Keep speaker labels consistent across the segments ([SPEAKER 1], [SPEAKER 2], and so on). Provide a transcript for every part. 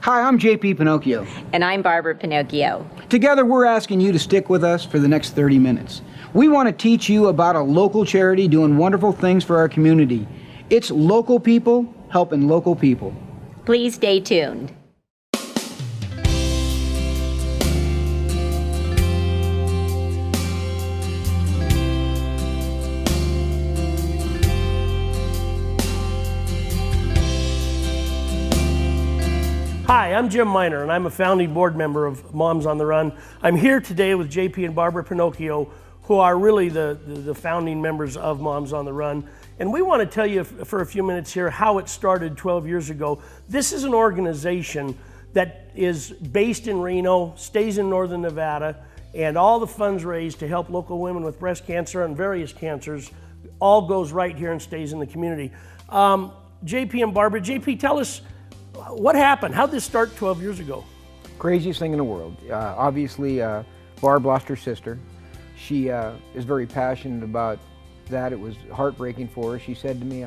[SPEAKER 1] Hi, I'm JP Pinocchio.
[SPEAKER 2] And I'm Barbara Pinocchio.
[SPEAKER 1] Together, we're asking you to stick with us for the next 30 minutes. We want to teach you about a local charity doing wonderful things for our community. It's local people helping local people.
[SPEAKER 2] Please stay tuned.
[SPEAKER 3] Hi, I'm Jim Miner, and I'm a founding board member of Moms on the Run. I'm here today with JP and Barbara Pinocchio, who are really the founding members of Moms on the Run. And we want to tell you for a few minutes here how it started 12 years ago. This is an organization that is based in Reno, stays in Northern Nevada, and all the funds raised to help local women with breast cancer and various cancers all goes right here and stays in the community. JP and Barbara, JP, tell us, what happened? How did this start 12 years ago?
[SPEAKER 1] Craziest thing in the world. Obviously, Barb lost her sister. She is very passionate about that. It was heartbreaking for her. She said to me,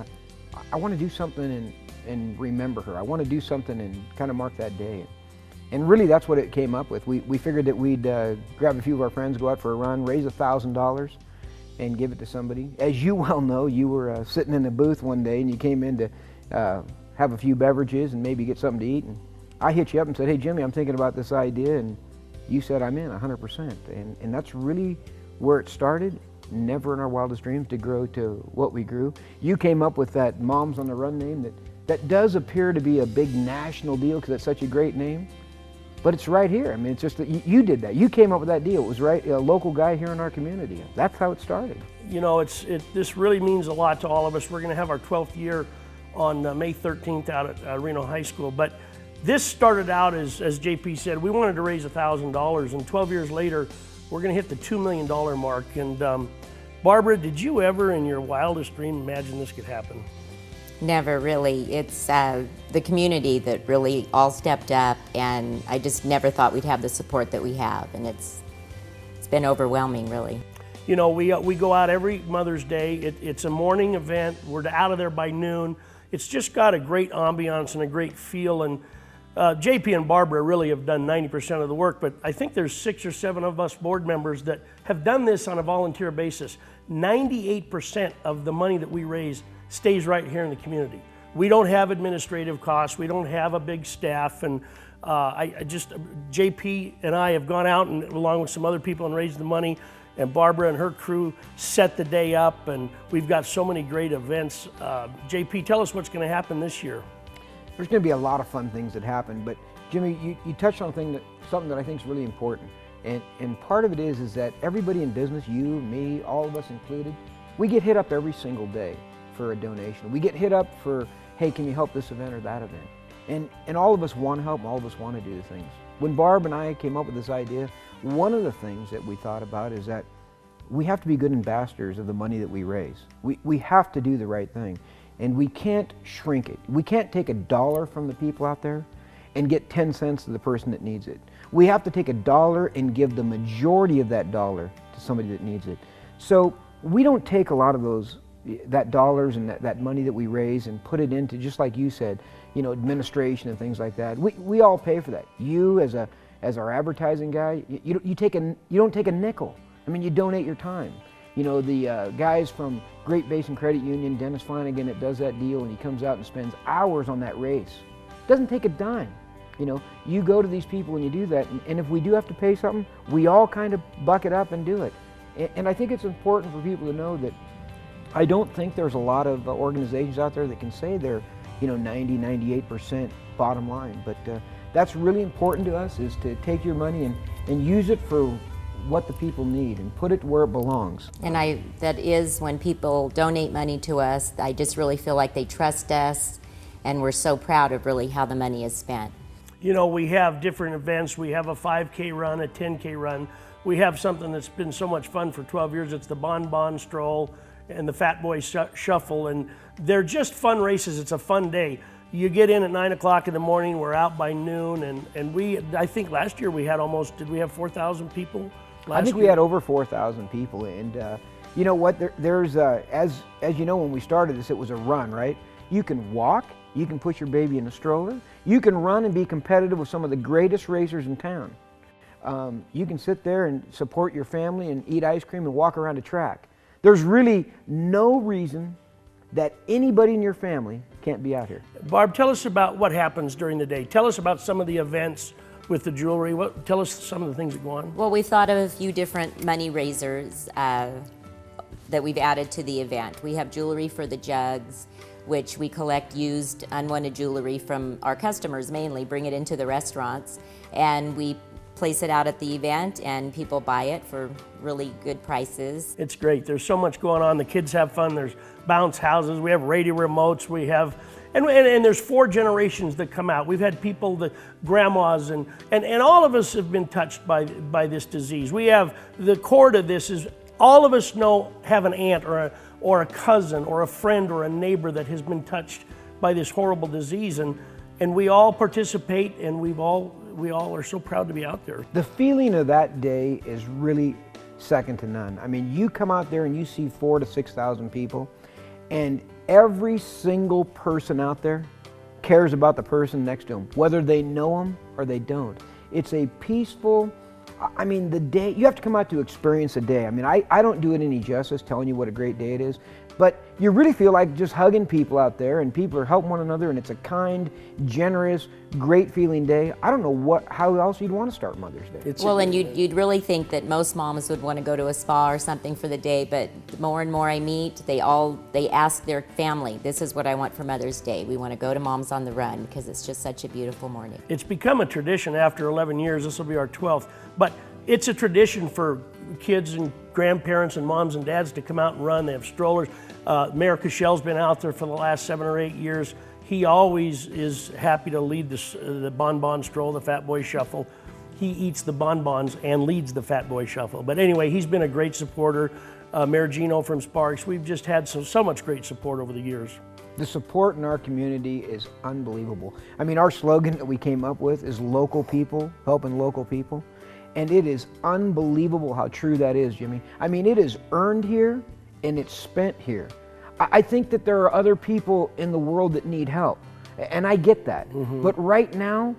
[SPEAKER 1] I want to do something and remember her. I want to do something and kind of mark that day. And really, that's what it came up with. We figured that we'd grab a few of our friends, go out for a run, raise $1,000, and give it to somebody. As you well know, you were sitting in the booth one day and you came in to have a few beverages and maybe get something to eat. And I hit you up and said, hey, Jimmy, I'm thinking about this idea. And you said, I'm in 100%. And that's really where it started. Never in our wildest dreams to grow to what we grew. You came up with that Moms on the Run name that does appear to be a big national deal because it's such a great name. But it's right here. I mean, it's just that you did that. You came up with that deal. It was right, a local guy here in our community. That's how it started.
[SPEAKER 3] You know, this really means a lot to all of us. We're going to have our 12th year on May 13th out at Reno High School. But this started out, as JP said, we wanted to raise $1,000, and 12 years later, we're going to hit the $2 million mark. And Barbara, did you ever in your wildest dream imagine this could happen?
[SPEAKER 2] Never really. It's the community that really all stepped up, and I just never thought we'd have the support that we have, and it's been overwhelming, really.
[SPEAKER 3] You know, we go out every Mother's Day. It's a morning event. We're out of there by noon. It's just got a great ambiance and a great feel, and JP and Barbara really have done 90% of the work, but I think there's 6 or 7 of us board members that have done this on a volunteer basis. 98% of the money that we raise stays right here in the community. We don't have administrative costs, we don't have a big staff, and JP and I have gone out and along with some other people and raised the money, and Barbara and her crew set the day up, and we've got so many great events. JP, tell us what's going to happen this year.
[SPEAKER 1] There's going to be a lot of fun things that happen, but Jimmy, you touched on something that I think is really important. And part of it is that everybody in business, you, me, all of us included, we get hit up every single day for a donation. We get hit up for, hey, can you help this event or that event? And all of us want to help, and all of us want to do the things. When Barb and I came up with this idea, one of the things that we thought about is that we have to be good ambassadors of the money that we raise. We have to do the right thing, and we can't shrink it. We can't take $1 from the people out there and get 10 cents to the person that needs it. We have to take $1 and give the majority of that dollar to somebody that needs it. So we don't take a lot of that dollars and that money that we raise and put it into, just like you said, you know, administration and things like that. We all pay for that. You as our advertising guy, you don't take a nickel. I mean, you donate your time. You know, the guys from Great Basin Credit Union, Dennis Flanagan, that does that deal, and he comes out and spends hours on that race. Doesn't take a dime. You know, you go to these people and you do that, and if we do have to pay something, we all kind of buck it up and do it. And I think it's important for people to know that I don't think there's a lot of organizations out there that can say they're, you know, 90–98% bottom line. But that's really important to us, is to take your money and use it for what the people need and put it where it belongs.
[SPEAKER 2] And that is when people donate money to us, I just really feel like they trust us, and we're so proud of really how the money is spent.
[SPEAKER 3] You know, we have different events. We have a 5K run, a 10K run. We have something that's been so much fun for 12 years. It's the Bon Bon Stroll and the Fat Boy Shuffle, and they're just fun races. It's a fun day. You get in at 9 o'clock in the morning, we're out by noon, and I think last year we had did we have 4,000 people?
[SPEAKER 1] I think we had over 4,000 people, and you know what, there's, as you know, when we started this, it was a run, right? You can walk, You can push your baby in a stroller. You can run and be competitive with some of the greatest racers in town. You can sit there and support your family and eat ice cream and walk around a track. There's really no reason that anybody in your family can't be out here.
[SPEAKER 3] Barb, tell us about what happens during the day. Tell us about some of the events with the jewelry. Tell us some of the things that go on.
[SPEAKER 2] Well, we thought of a few different money raisers that we've added to the event. We have jewelry for the jugs, which we collect used unwanted jewelry from our customers mainly, bring it into the restaurants, and we place it out at the event and people buy it for really good prices.
[SPEAKER 3] It's great. There's so much going on. The kids have fun. There's bounce houses. We have radio remotes. We have, and there's 4 generations that come out. We've had people, the grandmas, and all of us have been touched by this disease. We have, the core to this is all of us have an aunt or a cousin or a friend or a neighbor that has been touched by this horrible disease, and we all participate, and we all are so proud to be out there.
[SPEAKER 1] The feeling of that day is really second to none. I mean, you come out there and you see 4,000 to 6,000 people, and every single person out there cares about the person next to them, whether they know them or they don't. It's a peaceful, I mean, the day, you have to come out to experience a day. I mean, I don't do it any justice telling you what a great day it is, but you really feel like just hugging people out there, and people are helping one another, and it's a kind, generous, great feeling day. I don't know how else you'd want to start Mother's Day.
[SPEAKER 2] Well, and you'd really think that most moms would want to go to a spa or something for the day, but the more and more I meet, they ask their family, this is what I want for Mother's Day. We want to go to Moms on the Run because it's just such a beautiful morning.
[SPEAKER 3] It's become a tradition after 11 years. This will be our 12th, but it's a tradition for kids and grandparents and moms and dads to come out and run. They have strollers. Mayor Cashell's been out there for the last 7 or 8 years. He always is happy to lead the bonbon stroll, the Fat Boy Shuffle. He eats the bonbons and leads the Fat Boy Shuffle. But anyway, he's been a great supporter. Mayor Gino from Sparks. We've just had so much great support over the years.
[SPEAKER 1] The support in our community is unbelievable. I mean, our slogan that we came up with is local people, helping local people. And it is unbelievable how true that is, Jimmy. I mean, it is earned here and it's spent here. I think that there are other people in the world that need help, and I get that. Mm-hmm. But right now,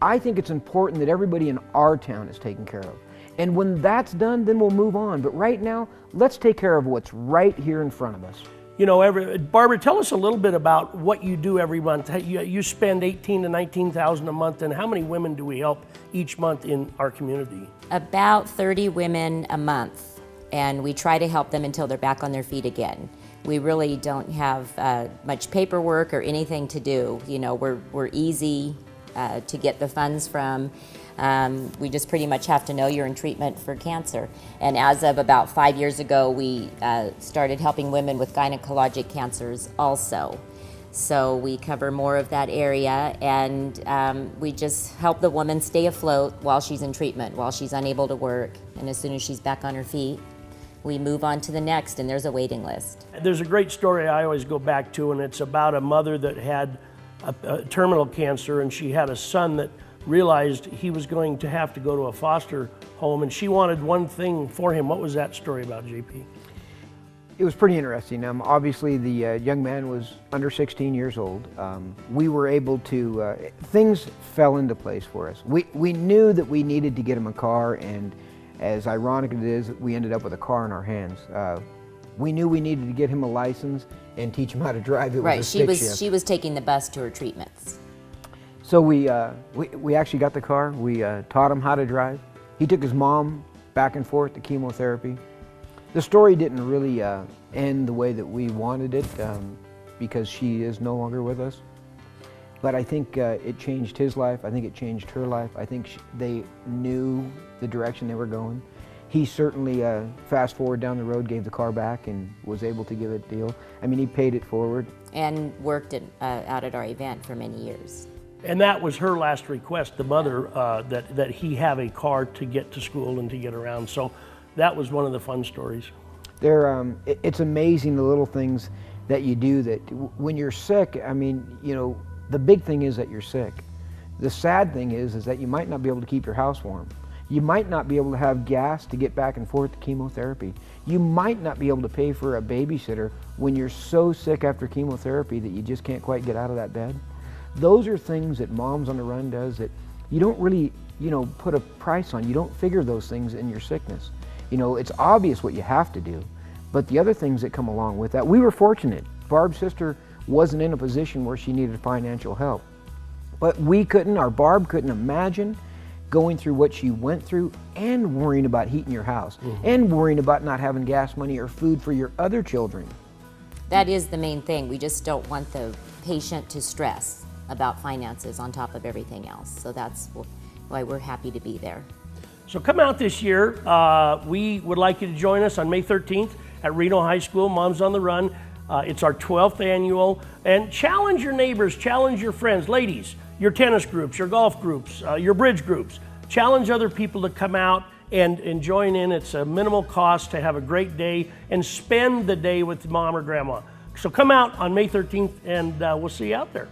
[SPEAKER 1] I think it's important that everybody in our town is taken care of. And when that's done, then we'll move on. But right now, let's take care of what's right here in front of us.
[SPEAKER 3] You know, Barbara, tell us a little bit about what you do every month. You spend $18,000 to $19,000 a month, and how many women do we help each month in our community? About
[SPEAKER 2] 30 women a month, and we try to help them until they're back on their feet again. We really don't have much paperwork or anything to do. You know, we're easy to get the funds from. We just pretty much have to know you're in treatment for cancer. And as of about 5 years ago, we started helping women with gynecologic cancers also. So we cover more of that area, and we just help the woman stay afloat while she's in treatment, while she's unable to work. And as soon as she's back on her feet, we move on to the next, and there's a waiting list.
[SPEAKER 3] There's a great story I always go back to, and it's about a mother that had a terminal cancer, and she had a son that realized he was going to have to go to a foster home, and she wanted one thing for him. What was that story about, JP?
[SPEAKER 1] It was pretty interesting. Obviously, the young man was under 16 years old. We were able to, things fell into place for us. We knew that we needed to get him a car, and as ironic as it is, we ended up with a car in our hands. We knew we needed to get him a license and teach him how to drive. It was a stick shift.
[SPEAKER 2] She was taking the bus to her treatments.
[SPEAKER 1] So we actually got the car. We taught him how to drive. He took his mom back and forth to chemotherapy. The story didn't really end the way that we wanted it because she is no longer with us. But I think it changed his life. I think it changed her life. I think they knew the direction they were going. He certainly, fast forward down the road, gave the car back and was able to give it a deal. I mean, he paid it forward.
[SPEAKER 2] And worked out at our event for many years.
[SPEAKER 3] And that was her last request, the mother, that he have a car to get to school and to get around. So that was one of the fun stories.
[SPEAKER 1] It's amazing the little things that you do that when you're sick, I mean, you know, the big thing is that you're sick. The sad thing is that you might not be able to keep your house warm. You might not be able to have gas to get back and forth to chemotherapy. You might not be able to pay for a babysitter when you're so sick after chemotherapy that you just can't quite get out of that bed. Those are things that Moms on the Run does that you don't really, put a price on. You don't figure those things in your sickness. It's obvious what you have to do, but the other things that come along with that, we were fortunate. Barb's sister wasn't in a position where she needed financial help. But we couldn't, or Barb couldn't imagine going through what she went through and worrying about heating your house and worrying about not having gas money or food for your other children.
[SPEAKER 2] That is the main thing. We just don't want the patient to stress about finances on top of everything else. So that's why we're happy to be there.
[SPEAKER 3] So come out this year. We would like you to join us on May 13th at Reno High School, Moms on the Run. It's our 12th annual. And challenge your neighbors, challenge your friends. Ladies, your tennis groups, your golf groups, your bridge groups. Challenge other people to come out and join in. It's a minimal cost to have a great day and spend the day with mom or grandma. So come out on May 13th and we'll see you out there.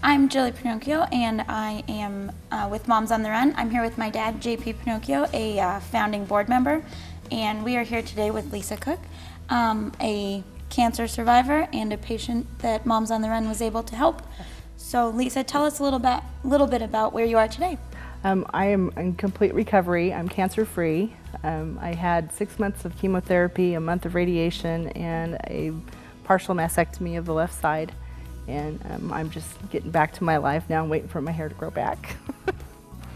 [SPEAKER 4] I'm Julie Pinocchio, and I am with Moms on the Run. I'm here with my dad, JP Pinocchio, a founding board member, and we are here today with Lisa Cook, a cancer survivor and a patient that Moms on the Run was able to help. So Lisa, tell us a little bit about where you are today.
[SPEAKER 5] I am in complete recovery. I'm cancer-free. I had 6 months of chemotherapy, a month of radiation, and a partial mastectomy of the left side. And I'm just getting back to my life now. I'm waiting for my hair to grow back.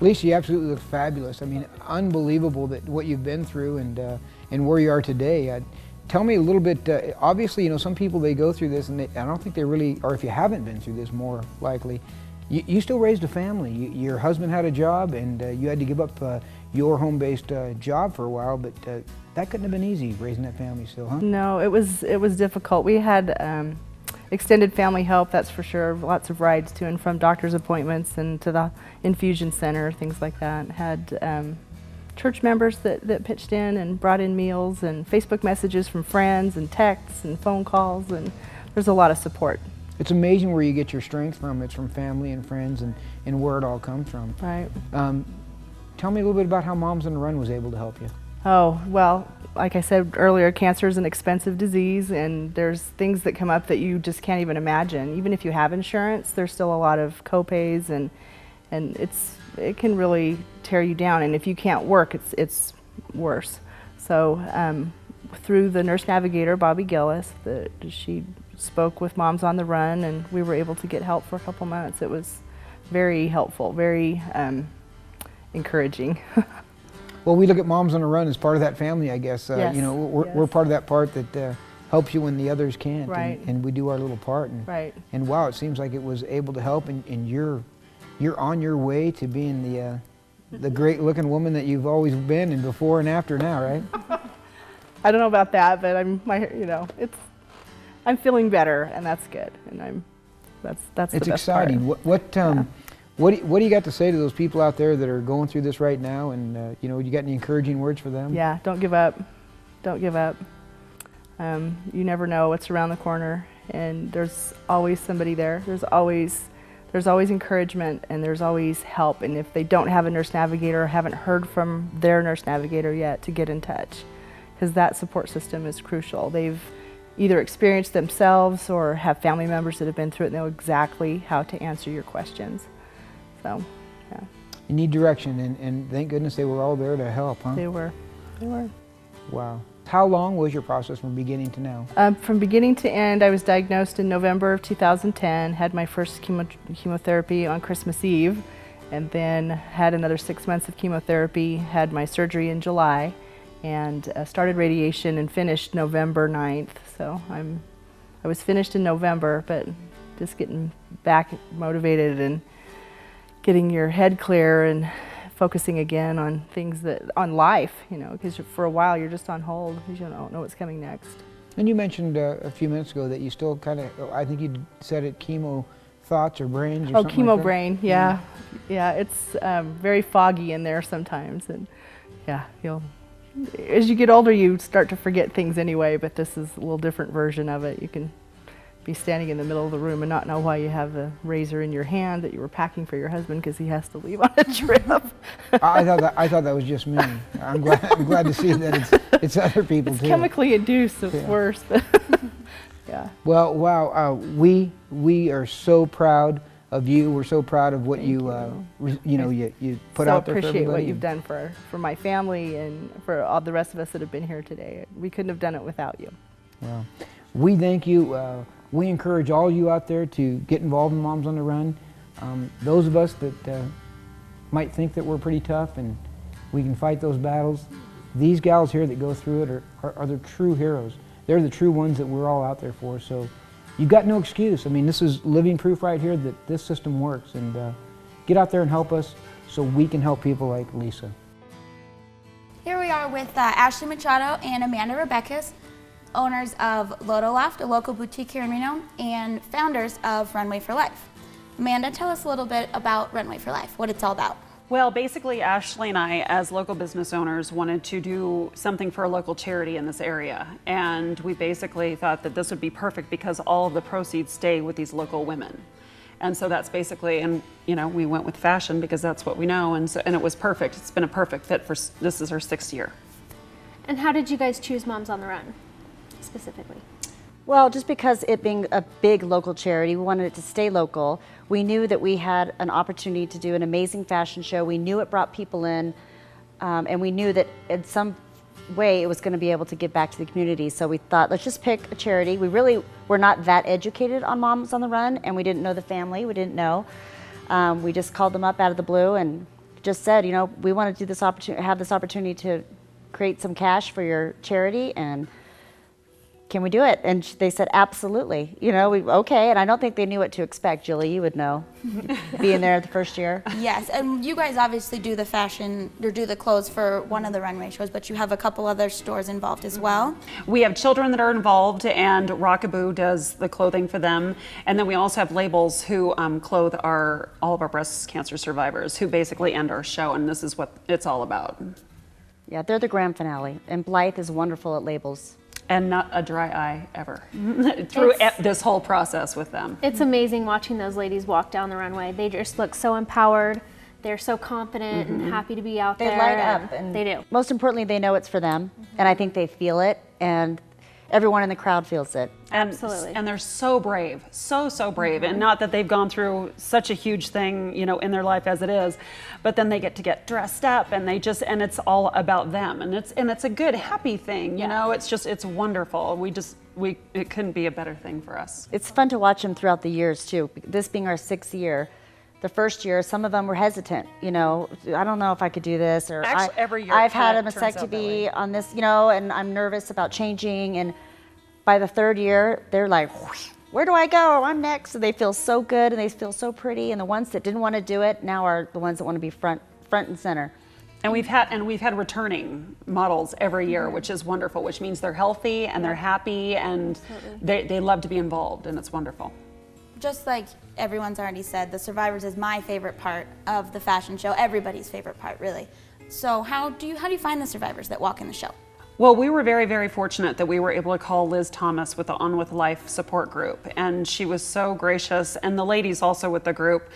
[SPEAKER 1] Lisa, you absolutely look fabulous. I mean, unbelievable that what you've been through and where you are today. Tell me a little bit, obviously, some people, they go through this and I don't think they really, or if you haven't been through this more likely, you still raised a family. Your husband had a job and you had to give up your home-based job for a while, but that couldn't have been easy, raising that family still, huh?
[SPEAKER 5] No, it was difficult. We had extended family help, that's for sure. Lots of rides to and from doctor's appointments and to the infusion center, things like that. Had church members that pitched in and brought in meals, and Facebook messages from friends and texts and phone calls, and there's a lot of support.
[SPEAKER 1] It's amazing where you get your strength from. It's from family and friends and where it all comes from.
[SPEAKER 5] Right.
[SPEAKER 1] Tell me a little bit about how Moms on the Run was able to help you.
[SPEAKER 5] Oh, well, like I said earlier, cancer is an expensive disease, and there's things that come up that you just can't even imagine. Even if you have insurance, there's still a lot of co-pays, and it can really tear you down. And if you can't work, it's worse. So through the nurse navigator, Bobby Gillis, she spoke with Moms on the Run, and we were able to get help for a couple months. It was very helpful, very encouraging.
[SPEAKER 1] Well, we look at Moms on the Run as part of that family, I guess.
[SPEAKER 5] Yes.
[SPEAKER 1] We're part of that part that helps you when the others can't.
[SPEAKER 5] Right.
[SPEAKER 1] And we do our little part.
[SPEAKER 5] Right.
[SPEAKER 1] And wow, it seems like it was able to help, and you're on your way to being the great-looking woman that you've always been, and before and after now, right?
[SPEAKER 5] I don't know about that, but I'm feeling better, and that's good. And that's the best part.
[SPEAKER 1] It's exciting. What do you got to say to those people out there that are going through this right now? And you got any encouraging words for them?
[SPEAKER 5] Yeah, don't give up. Don't give up. You never know what's around the corner, and there's always somebody there. There's always encouragement, and there's always help. And if they don't have a nurse navigator or haven't heard from their nurse navigator yet, to get in touch, because that support system is crucial. They've either experienced themselves or have family members that have been through it and know exactly how to answer your questions. So, yeah.
[SPEAKER 1] You need direction, and thank goodness they were all there to help, huh?
[SPEAKER 5] They were.
[SPEAKER 1] Wow. How long was your process from beginning to now?
[SPEAKER 5] From beginning to end, I was diagnosed in November of 2010, had my first chemotherapy on Christmas Eve, and then had another 6 months of chemotherapy, had my surgery in July, and started radiation and finished November 9th. So I was finished in November, but just getting back motivated and getting your head clear and focusing again on things on life, because for a while you're just on hold because you don't know what's coming next.
[SPEAKER 1] And you mentioned a few minutes ago that you still kind of, I think you said it, chemo thoughts or brains or something
[SPEAKER 5] chemo
[SPEAKER 1] like that?
[SPEAKER 5] brain, yeah. Yeah, it's very foggy in there sometimes, and yeah, as you get older you start to forget things anyway, but this is a little different version of it. You can be standing in the middle of the room and not know why you have the razor in your hand that you were packing for your husband because he has to leave on a trip.
[SPEAKER 1] I thought that was just me. I'm glad to see that it's other people too.
[SPEAKER 5] Chemically induced, so it's worse. But yeah.
[SPEAKER 1] Well, wow, we are so proud of you. We're so proud of what you put out there for everybody.
[SPEAKER 5] So appreciate what you've done for my family and for all the rest of us that have been here today. We couldn't have done it without you.
[SPEAKER 1] Well, we thank you. We encourage all you out there to get involved in Moms on the Run. Those of us that might think that we're pretty tough and we can fight those battles, these gals here that go through it are the true heroes. They're the true ones that we're all out there for. So you've got no excuse. I mean, this is living proof right here that this system works. And get out there and help us so we can help people like Lisa.
[SPEAKER 4] Here we are with Ashley Machado and Amanda Rebecas, owners of Lodo Loft, a local boutique here in Reno, and founders of Runway for Life. Amanda, tell us a little bit about Runway for Life, what it's all about.
[SPEAKER 6] Well, basically, Ashley and I, as local business owners, wanted to do something for a local charity in this area. And we basically thought that this would be perfect because all of the proceeds stay with these local women. And so that's basically, and we went with fashion because that's what we know. And it was perfect. It's been a perfect fit for, this is our 6th year.
[SPEAKER 7] And how did you guys choose Moms on the Run specifically?
[SPEAKER 8] Well, just because it being a big local charity, we wanted it to stay local. We knew that we had an opportunity to do an amazing fashion show. We knew it brought people in, and we knew that in some way it was going to be able to give back to the community. So we thought, let's just pick a charity. We really were not that educated on Moms on the Run, and we didn't know the family. We didn't know. We just called them up out of the blue and just said, we want to do this opportunity, have this opportunity to create some cash for your charity, and can we do it? And they said, absolutely. Okay. And I don't think they knew what to expect. Julie, you would know, being there the first year.
[SPEAKER 4] Yes, and you guys obviously do the fashion, or do the clothes for one of the runway shows, but you have a couple other stores involved as well.
[SPEAKER 6] We have children that are involved, and Rockaboo does the clothing for them. And then we also have Labels who clothe all of our breast cancer survivors, who basically end our show, and this is what it's all about.
[SPEAKER 8] Yeah, they're the grand finale, and Blythe is wonderful at Labels.
[SPEAKER 6] And not a dry eye ever through this whole process with them.
[SPEAKER 7] It's amazing watching those ladies walk down the runway. They just look so empowered. They're so confident and happy to be out there.
[SPEAKER 8] They light up. And
[SPEAKER 7] they do.
[SPEAKER 8] Most importantly, they know it's for them, and I think they feel it, and everyone in the crowd feels it.
[SPEAKER 7] Absolutely.
[SPEAKER 6] And they're so brave, so brave. And not that they've gone through such a huge thing, in their life as it is, but then they get to get dressed up, and and it's all about them. And it's a good, happy thing, it's wonderful. It couldn't be a better thing for us.
[SPEAKER 8] It's fun to watch them throughout the years too. This being our 6th year, the first year, some of them were hesitant, I don't know if I could do this, or
[SPEAKER 6] actually, every year
[SPEAKER 8] I've had a mastectomy on this, and I'm nervous about changing. And by the 3rd year, they're like, where do I go? I'm next. And they feel so good, and they feel so pretty. And the ones that didn't want to do it now are the ones that want to be front and center.
[SPEAKER 6] And we've had returning models every year, which is wonderful, which means they're healthy and they're happy, and they love to be involved, and it's wonderful.
[SPEAKER 4] Just like everyone's already said, the Survivors is my favorite part of the fashion show, everybody's favorite part, really. So how do you find the Survivors that walk in the show?
[SPEAKER 6] Well, we were very, very fortunate that we were able to call Liz Thomas with the On With Life support group, and she was so gracious, and the ladies also with the group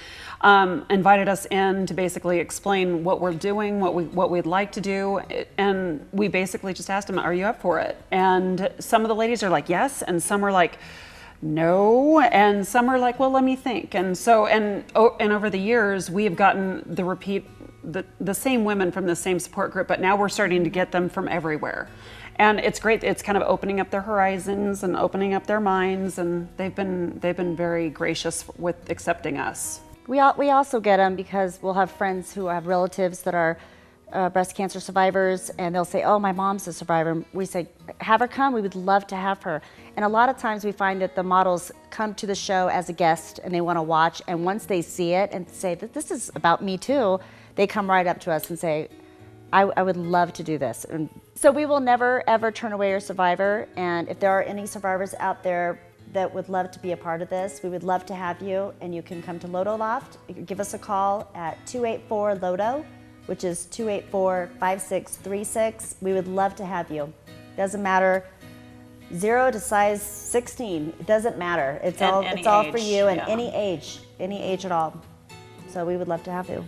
[SPEAKER 6] invited us in to basically explain what we're doing, what we'd like to do, and we basically just asked them, are you up for it? And some of the ladies are like, yes, and some are like, no, and some are like, well, let me think. And so, and over the years, we have gotten the same women from the same support group, but now we're starting to get them from everywhere. And it's great. It's kind of opening up their horizons and opening up their minds, and they've been very gracious with accepting us.
[SPEAKER 8] We also get them because we'll have friends who have relatives that are breast cancer survivors, and they'll say, oh, my mom's a survivor. We say, have her come. We would love to have her. And a lot of times we find that the models come to the show as a guest and they want to watch, and once they see it and say that this is about me too, they come right up to us and say, I would love to do this. And so we will never ever turn away a survivor, and if there are any survivors out there that would love to be a part of this, we would love to have you, and you can come to Lodo Loft. You can give us a call at 284-LODO, which is 284-5636. We would love to have you. Doesn't matter 0 to size 16. It doesn't matter. It's
[SPEAKER 6] And
[SPEAKER 8] all
[SPEAKER 6] any
[SPEAKER 8] it's all for
[SPEAKER 6] age,
[SPEAKER 8] you, and
[SPEAKER 6] yeah.
[SPEAKER 8] any age at all. So we would love to have you.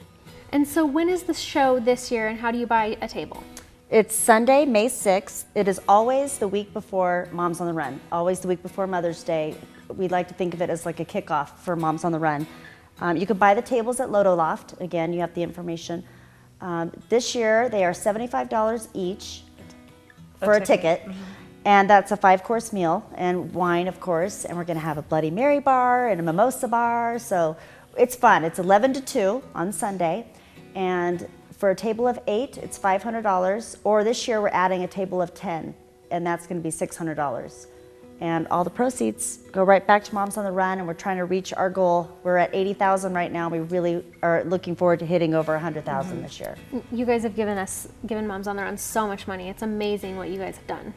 [SPEAKER 7] And so when is the show this year, and how do you buy a table?
[SPEAKER 8] It's Sunday, May 6th. It is always the week before Moms on the Run, always the week before Mother's Day. We like to think of it as like a kickoff for Moms on the Run. You can buy the tables at Loto Loft. Again, you have the information. This year, they are $75 each for a ticket. And that's a 5-course meal and wine, of course. And we're going to have a Bloody Mary bar and a mimosa bar. So it's fun. It's 11 to 2 on Sunday. And for a table of 8, it's $500. Or this year, we're adding a table of 10, and that's going to be $600. And all the proceeds go right back to Moms on the Run, and we're trying to reach our goal. We're at 80,000 right now. We really are looking forward to hitting over 100,000 this year.
[SPEAKER 7] You guys have given Moms on the Run so much money. It's amazing what you guys have done.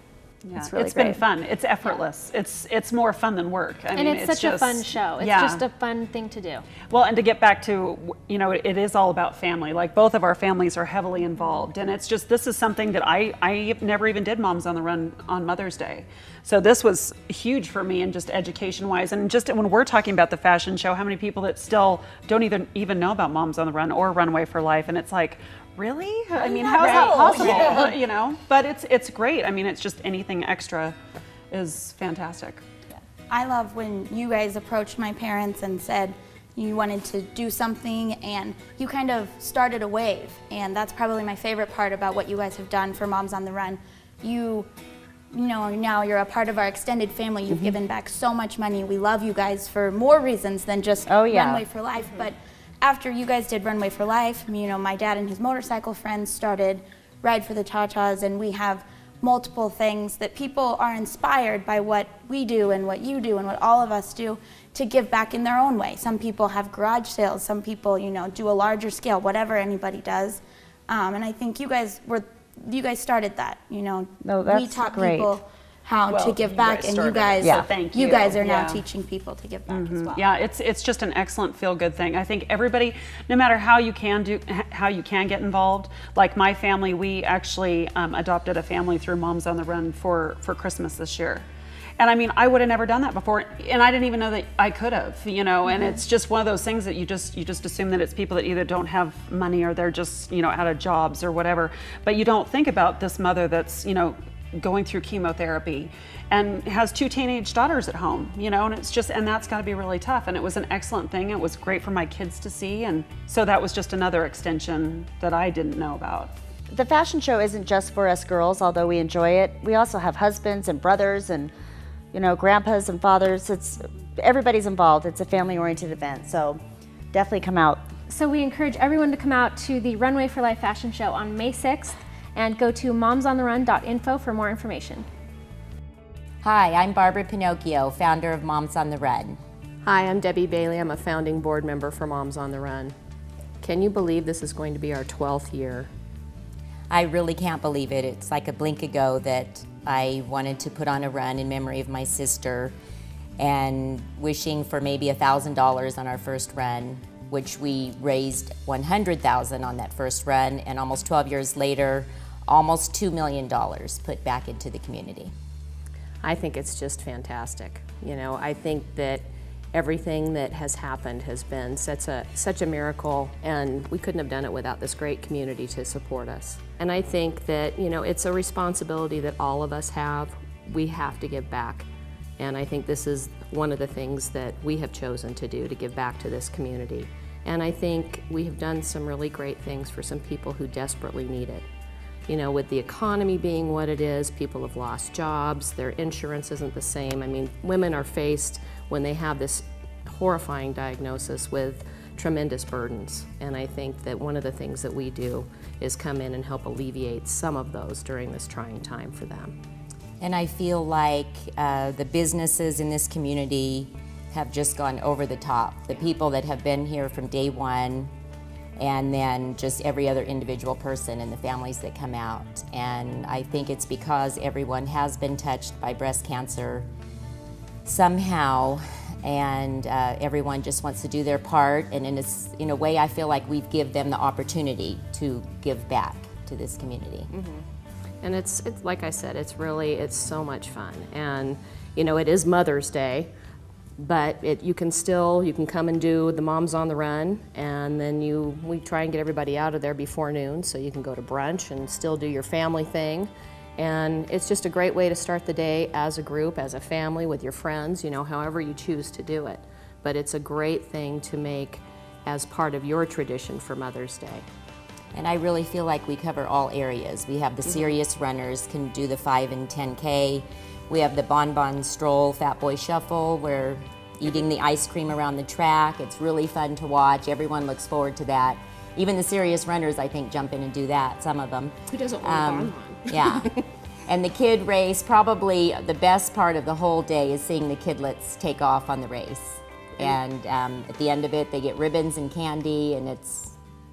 [SPEAKER 6] Yeah,
[SPEAKER 8] It's really
[SPEAKER 6] it's been
[SPEAKER 8] great.
[SPEAKER 6] fun. It's effortless. It's more fun than work. I
[SPEAKER 7] And
[SPEAKER 6] mean,
[SPEAKER 7] it's such a fun show. It's
[SPEAKER 6] yeah.
[SPEAKER 7] just a fun thing to do.
[SPEAKER 6] Well, and to get back to, you know, it is all about family. Like both of our families are heavily involved, and it's just, this is something that I never even did Moms on the Run on Mother's Day. So this was huge for me, and just education-wise, and just when we're talking about the fashion show, how many people that still don't even know about Moms on the Run or Runway for Life, and it's like, really? I mean, how is that possible?
[SPEAKER 8] Yeah.
[SPEAKER 6] You know, but it's great. I mean, it's just anything extra is fantastic.
[SPEAKER 4] I love when you guys approached my parents and said you wanted to do something, and you kind of started a wave, and that's probably my favorite part about what you guys have done for Moms on the Run. You know, now you're a part of our extended family. You've given back so much money. We love you guys for more reasons than just Runway for Life. But after you guys did Runway for Life, you know, my dad and his motorcycle friends started Ride for the Ta-Tas, and we have multiple things that people are inspired by what we do and what you do and what all of us do to give back in their own way. Some people have garage sales, some people, you know, do a larger scale, whatever anybody does. And I think you guys started that, you know.
[SPEAKER 8] No, that's
[SPEAKER 4] we taught
[SPEAKER 8] great.
[SPEAKER 4] people how
[SPEAKER 6] Well,
[SPEAKER 4] to give
[SPEAKER 6] you
[SPEAKER 4] back,
[SPEAKER 6] guys
[SPEAKER 4] and you
[SPEAKER 6] started it,
[SPEAKER 4] guys,
[SPEAKER 6] so thank
[SPEAKER 4] you
[SPEAKER 6] you.
[SPEAKER 4] guys are now
[SPEAKER 6] Yeah.
[SPEAKER 4] teaching people to give back as well.
[SPEAKER 6] Yeah, it's just an excellent feel-good thing. I think everybody, no matter how you can get involved. Like my family, we actually adopted a family through Moms on the Run for Christmas this year. And I mean, I would have never done that before, and I didn't even know that I could have, you know. And it's just one of those things that you just assume that it's people that either don't have money or they're just, you know, out of jobs or whatever. But you don't think about this mother that's, you know, going through chemotherapy and has 2 teenage daughters at home, you know, and it's just, and that's got to be really tough. And it was an excellent thing. It was great for my kids to see, and so that was just another extension that I didn't know about.
[SPEAKER 8] The fashion show isn't just for us girls, although we enjoy it. We also have husbands and brothers and, you know, grandpas and fathers. Everybody's involved. It's a family-oriented event, so definitely come out.
[SPEAKER 7] So we encourage everyone to come out to the Runway for Life fashion show on May 6th and go to momsontherun.info for more information.
[SPEAKER 2] Hi, I'm Barbara Pinocchio, founder of Moms on the Run.
[SPEAKER 9] Hi, I'm Debbie Bailey. I'm a founding board member for Moms on the Run. Can you believe this is going to be our 12th year?
[SPEAKER 2] I really can't believe it. It's like a blink ago that I wanted to put on a run in memory of my sister, and wishing for maybe $1,000 on our first run, which we raised $100,000 on that first run, and almost 12 years later, almost $2 million put back into the community.
[SPEAKER 9] I think it's just fantastic. You know, I think that everything that has happened has been such a miracle, and we couldn't have done it without this great community to support us. And I think that, you know, it's a responsibility that all of us have. We have to give back. And I think this is one of the things that we have chosen to do, to give back to this community. And I think we have done some really great things for some people who desperately need it. You know, with the economy being what it is, people have lost jobs, their insurance isn't the same. I mean, women are faced, when they have this horrifying diagnosis, with tremendous burdens. And I think that one of the things that we do is come in and help alleviate some of those during this trying time for them.
[SPEAKER 2] And I feel like the businesses in this community have just gone over the top. The people that have been here from day one, and then just every other individual person and the families that come out. And I think it's because everyone has been touched by breast cancer somehow, and everyone just wants to do their part. And in a way, I feel like we've given them the opportunity to give back to this community.
[SPEAKER 9] And it's like I said, it's so much fun. And you know, it is Mother's Day, but you can come and do the Moms on the Run, and then we try and get everybody out of there before noon so you can go to brunch and still do your family thing. And it's just a great way to start the day as a group, as a family, with your friends, you know, however you choose to do it. But it's a great thing to make as part of your tradition for Mother's Day.
[SPEAKER 2] And I really feel like we cover all areas. We have the serious runners can do the 5 and 10K. We have the Bon Stroll, Fat Boy Shuffle. We're eating the ice cream around the track. It's really fun to watch. Everyone looks forward to that. Even the serious runners, I think, jump in and do that, some of them.
[SPEAKER 9] Who doesn't want a
[SPEAKER 2] Yeah. And the kid race, probably the best part of the whole day is seeing the kidlets take off on the race. And at the end of it, they get ribbons and candy, and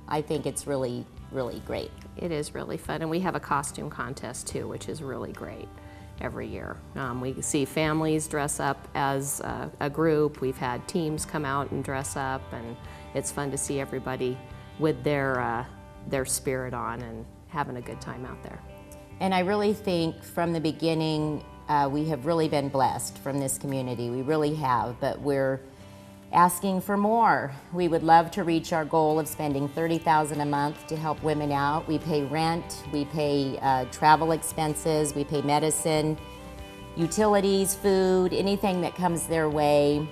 [SPEAKER 2] I think it's really, really great.
[SPEAKER 9] It is really fun, and we have a costume contest too, which is really great every year. We see families dress up as a group. We've had teams come out and dress up, and it's fun to see everybody with their spirit on and having a good time out there.
[SPEAKER 2] And I really think from the beginning, we have really been blessed from this community. We really have, but we're asking for more. We would love to reach our goal of spending $30,000 a month to help women out. We pay rent, we pay travel expenses, we pay medicine, utilities, food, anything that comes their way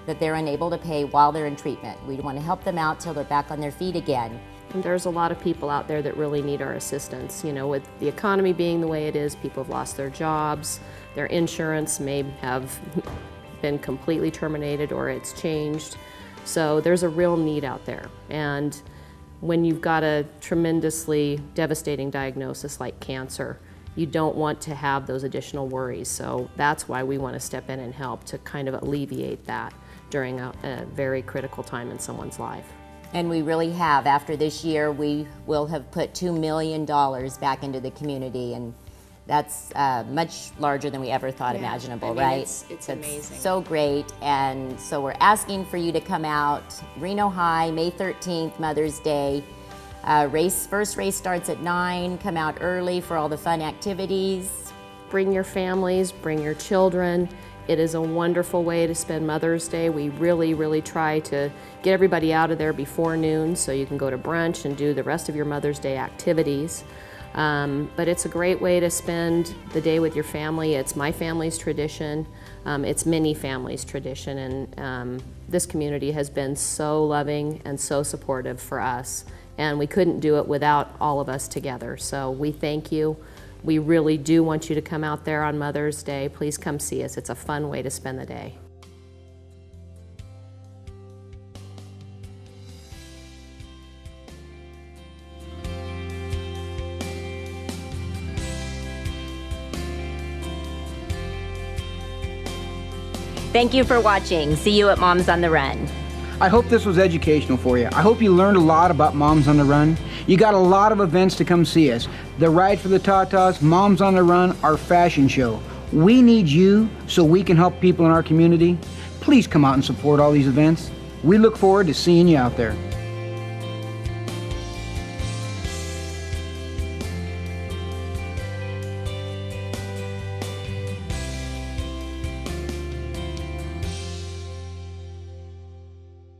[SPEAKER 2] that they're unable to pay while they're in treatment. We want to help them out till they're back on their feet again.
[SPEAKER 9] And there's a lot of people out there that really need our assistance. You know, with the economy being the way it is, people have lost their jobs, their insurance may have been completely terminated or it's changed. So there's a real need out there. And when you've got a tremendously devastating diagnosis like cancer, you don't want to have those additional worries. So that's why we want to step in and help to kind of alleviate that during a very critical time in someone's life.
[SPEAKER 2] And we really have. After this year, we will have put $2 million back into the community, and that's much larger than we ever thought imaginable,
[SPEAKER 9] I mean,
[SPEAKER 2] right?
[SPEAKER 9] It's amazing.
[SPEAKER 2] So great, and so we're asking for you to come out. Reno High, May 13th, Mother's Day. First race starts at 9. Come out early for all the fun activities.
[SPEAKER 9] Bring your families, bring your children. It is a wonderful way to spend Mother's Day. We really, really try to get everybody out of there before noon so you can go to brunch and do the rest of your Mother's Day activities. But it's a great way to spend the day with your family. It's my family's tradition. It's many families' tradition, and this community has been so loving and so supportive for us, and we couldn't do it without all of us together. So we thank you. We really do want you to come out there on Mother's Day. Please come see us. It's a fun way to spend the day.
[SPEAKER 2] Thank you for watching. See you at Moms on the Run.
[SPEAKER 1] I hope this was educational for you. I hope you learned a lot about Moms on the Run. You got a lot of events to come see us. The Ride for the Tatas, Moms on the Run, our fashion show. We need you so we can help people in our community. Please come out and support all these events. We look forward to seeing you out there.